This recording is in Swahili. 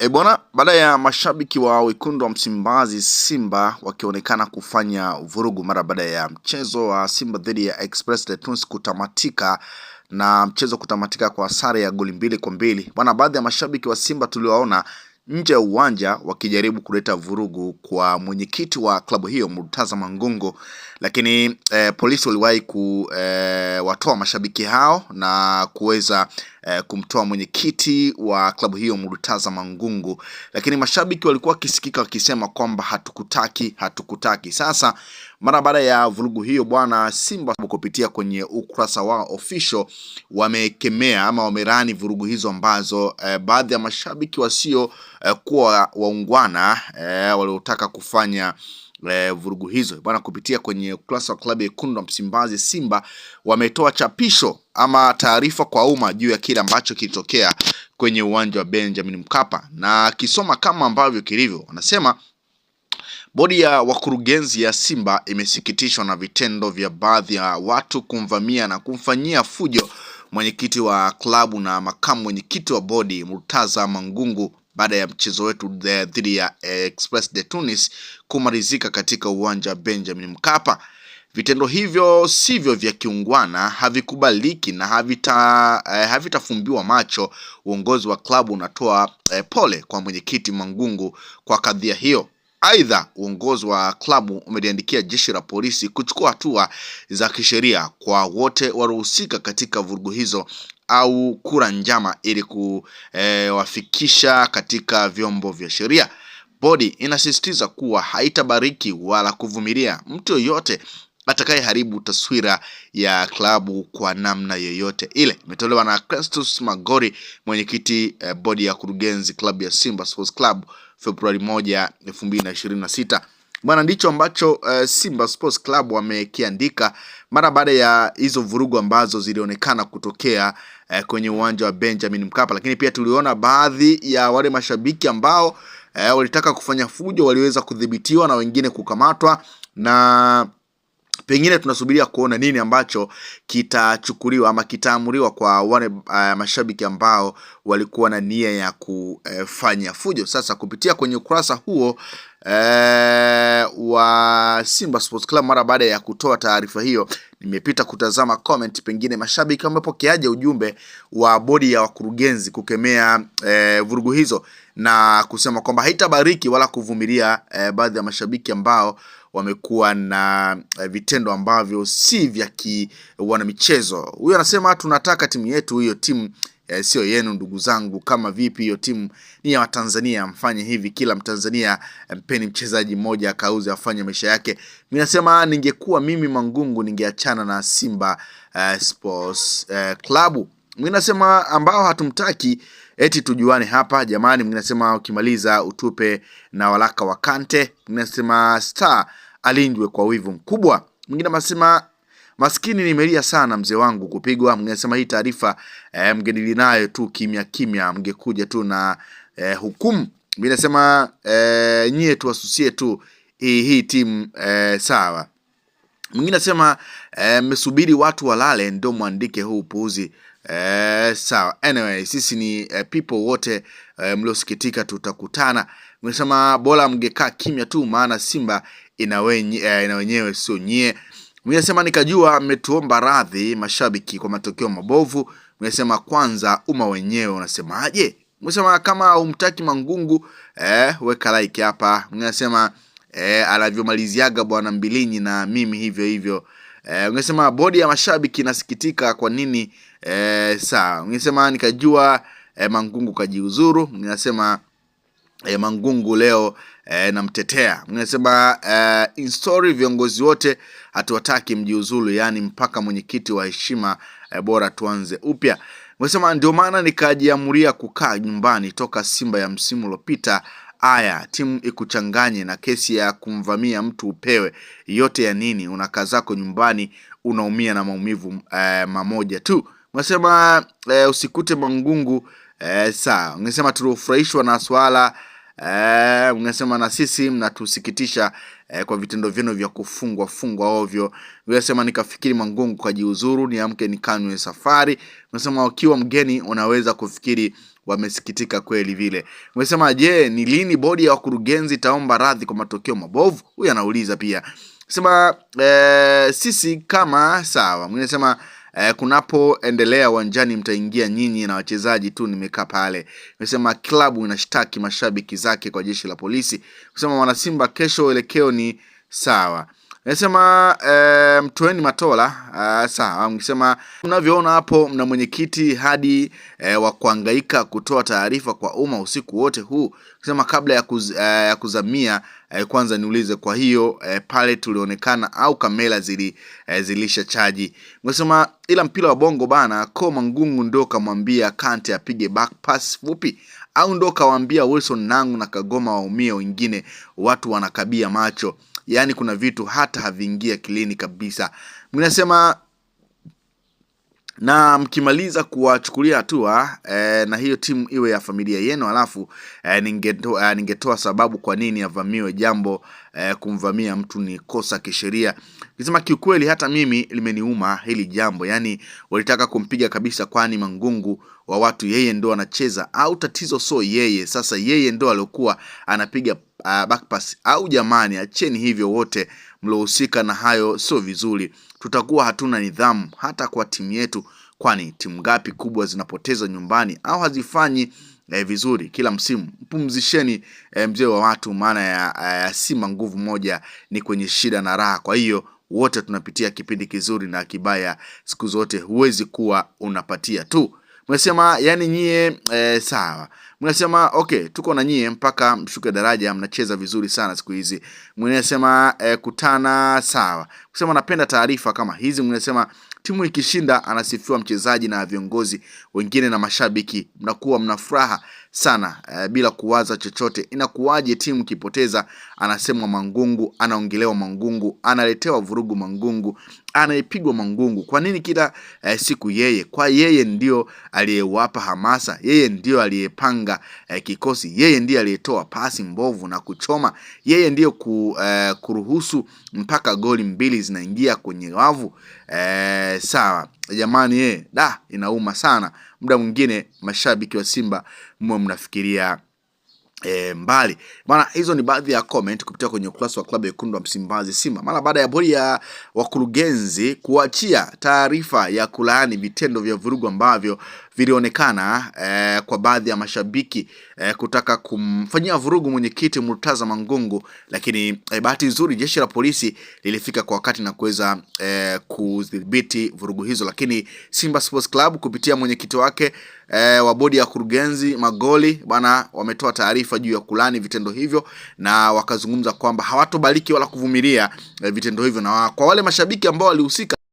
Bwana, baada ya mashabiki wa wekundu wa Msimbazi Simba wakionekana kufanya vurugu mara baada ya mchezo wa Simba dhidi ya Express de Tunis kutamatika na mchezo kutamatika kwa sare ya goli 2-2. Bwana, baadhi ya mashabiki wa Simba tuliwaona nje ya uwanja wakijaribu kuleta vurugu kwa mwenyekiti wa klabu hiyo Murtaza Mangungu, lakini polisi waliwahi kuwatoa mashabiki hao na kuweza kumtoa mwenyekiti wa klabu hiyo Murtaza Mangungu, lakini mashabiki walikuwa kisikika wakisema kwamba hatukutaki. Sasa mara baada ya vurugu hiyo bwana, Simba kupitia kwenye ukurasa wao official wamekemea ama wamerani vurugu hizo ambazo baadhi ya mashabiki wasio kuwa waungwana waliotaka kufanya vurugu hizo bwana. Kupitia kwenye ukurasa wa klabu ya wekundu wa Msimbazi Simba wametoa chapisho ama taarifa kwa umma juu ya kile ambacho kilitokea kwenye uwanja wa Benjamin Mkapa, na kisoma kama ambavyo kilivyo. Wanasema bodi ya wakurugenzi ya Simba imesikitishwa na vitendo vya baadhi ya watu kumvamia na kumfanyia fujo mwenyekiti wa klabu na makamu mwenyekiti wa bodi Murtaza Mangungu baada ya mchezo wetu dhidi ya Express de Tunis kumalizika katika uwanja wa Benjamin Mkapa. Vitendo hivyo sivyo vya kiungwana, havikubaliki na havitafumbiwa macho. Uongozi wa klabu unatoa pole kwa mwenyekiti Mangungu kwa kadhia hiyo. Aidha, uongozi wa klabu umeliandikia jeshi la polisi kuchukua hatua za kisheria kwa wote waliohusika katika vurugu hizo au kura njama ili kuwafikisha katika vyombo vya sheria. Bodi inasisitiza kuwa haitabariki wala kuvumilia mtu yoyote atakayeharibu taswira ya klabu kwa namna yoyote ile. Imetolewa na Crestus Magori, mwenyekiti bodi ya kurugenzi klabu ya Simba Sports Club, Februari 1, 2026. Bwana, ndicho ambacho Simba Sports Club wamekiandika mara baada ya hizo vurugu ambazo zilionekana kutokea kwenye uwanja wa Benjamin Mkapa. Lakini pia tuliona baadhi ya wale mashabiki ambao walitaka kufanya fujo waliweza kudhibitiwa na wengine kukamatwa, na pengine tunasubiria kuona nini ambacho kitachukuliwa ama kitaamuriwa kwa wale mashabiki ambao walikuwa na nia ya kufanya fujo. Sasa kupitia kwenye ukurasa huo wa Simba Sports Club mara baada ya kutoa taarifa hiyo, nimepita kutazama comment, pengine mashabiki wamepokeaje ujumbe wa bodi ya wakurugenzi kukemea vurugu hizo na kusema kwamba haitabariki wala kuvumilia baadhi ya mashabiki ambao wamekuwa na vitendo ambavyo si vya wana michezo. Huyo anasema tunataka timu yetu, hiyo timu sio yenu ndugu zangu. Kama vipi? Hiyo timu ni ya Watanzania, mfanye hivi. Kila Mtanzania mpeni mchezaji mmoja akauze afanye maisha yake. Mimi nasema ningekuwa mimi Mangungu ningeachana na Simba Sports Club. Mimi nasema ambao hatumtaki eti tujuane hapa jamani. Mimi nasema ukimaliza utupe na walaka wa Kante. Mimi nasema Star alindwe kwa wivu mkubwa. Mwingine anasema maskini nimelia sana mzee wangu kupigwa. Mwingine anasema hii taarifa mgenili nayo tu kimya mngekuja tu na hukumu. Mwingine anasema nyie tu wasusie tu hii timu sawa. Mwingine anasema mmesubiri watu walale ndio muandike huu upuuzi. Sawa. Anyway, sisi ni people wote mliosikitika tutakutana. Mwesema bora mngekaa kimya tu, maana Simba ina wenyewe sio nyie. Mwesema nikajua mmetuomba radhi mashabiki kwa matokeo mabovu. Mwesema kwanza umma wenyewe unasemaje? Mwesema kama umtaki Mangungu weka like hapa. Mwesema anavyomaliziaga bwana Mbilinyi na mimi hivyo. Ungesema bodi ya mashabiki inasikitika kwa nini sawa. Ungesema nikajua Mangungu kajiuzuru. Ungesema Mangungu leo namtetea. Ungesema in story viongozi wote hatuwataki mjiuzulu, yani mpaka mwenyekiti wa heshima bora tuanze upya. Ungesema ndio maana nikajiamuria kukaa nyumbani toka Simba ya msimu uliopita. Aya, timu ikuchanganye na kesi ya kumvamia mtu upewe yote ya nini? Unakaa zako nyumbani unaumia na maumivu mamoja tu. Unasema usikute Mangungu sawa. Ungesema tulifurahishwa na swala Mnasema na sisi mnatusikitisha kwa vitendo vyenu vya kufungwa ovyo. Mnasema nikafikiri Mangungu kajiuzuru, niamke nikanywe safari. Mnasema wakiwa mgeni unaweza kufikiri wamesikitika kweli vile. Mnasema je, ni lini bodi ya wakurugenzi taomba radhi kwa matokeo mabovu? Huyu anauliza pia. Sema sisi kama sawa. Mnasema kunapoendelea uwanjani mtaingia nyinyi na wachezaji tu, nimekaa pale. Nimesema klabu inashtaki mashabiki zake kwa jeshi la polisi. Kusema wana Simba kesho elekeo ni sawa. Nasema mtoeni Matola sawa. Mkisema mnavyoona hapo mna mwenyekiti hadi wa kuhangaika kutoa taarifa kwa umma usiku wote huu. Kusema kabla ya kuzamia kwanza niulize, kwa hiyo pale tulionekana au kamera zilisha chaji. Mkisema ila mpira wa bongo bana, kwa Mangungu ndo kamwambia Kante apige back pass fupi, au ndo kawaambia Wilson Nangu na Kagoma waumie, wengine watu wanakabia macho. Yaani kuna vitu hata haviingia akilini kabisa. Mnasema na mkimaliza kuwachukulia hatua na hiyo timu iwe ya familia yenu, alafu ningetoa sababu kwa nini avamiwe. Jambo kumvamia mtu ni kosa kisheria. Nikisema kiukweli hata mimi limeniuma hili jambo. Yaani walitaka kumpiga kabisa, kwani Mangungu wa watu yeye ndo anacheza, au tatizo so yeye? Sasa yeye ndo alikuwa anapiga back pass, au jamani acheni hivyo, wote mlohusika na hayo sio vizuri. Tutakuwa hatuna nidhamu hata kwa timu yetu, kwani timu ngapi kubwa zinapoteza nyumbani au hazifanyi vizuri kila msimu. Mpumzisheni mzee wa watu, maana ya Simba nguvu moja ni kwenye shida na raha. Kwa hiyo wote tunapitia kipindi kizuri na kibaya, siku zote huwezi kuwa unapatia tu. Mnasema yani nyie sawa. Mnasema okay, tuko na nyie mpaka mshuke daraja, mnacheza vizuri sana siku hizi. Mnasema kutana sawa. Kusema napenda taarifa kama hizi. Mnasema timu ikishinda anasifiwa mchezaji na viongozi wengine na mashabiki, mnakuwa mnafuraha sana bila kuwaza chochote. Inakuwaje timu kipoteza anasemwa Mangungu, anaongelewa Mangungu, analetewa vurugu Mangungu, anaipigwa Mangungu? Kwa nini kila siku yeye? Kwa yeye ndio aliyewapa hamasa, yeye ndio aliyepanga kikosi, yeye ndiye aliyetoa pasi mbovu na kuchoma, yeye ndio kuruhusu mpaka goli 2 zinaingia kwenye wavu. Sawa jamani, inauma sana. Muda mwingine mashabiki wa Simba mwe mnafikiria mbali bana. Hizo ni baadhi ya comment kupitia kwenye ukurasa wa klabu ya wekundu wa Msimbazi Simba mara baada ya bodi ya wakurugenzi kuachia taarifa ya kulaani vitendo vya vurugu ambavyo vilionekana kwa baadhi ya mashabiki kutaka kumfanyia vurugu mwenyekiti Murtaza Mangungu. Lakini bahati nzuri jeshi la polisi lilifika kwa wakati na kuweza kudhibiti vurugu hizo. Lakini Simba Sports Club kupitia mwenyekiti wake wa bodi ya kurugenzi Magoli bana, wametoa taarifa juu ya kulani vitendo hivyo, na wakazungumza kwamba hawatobariki wala kuvumilia vitendo hivyo, na kwa wale mashabiki ambao walihusika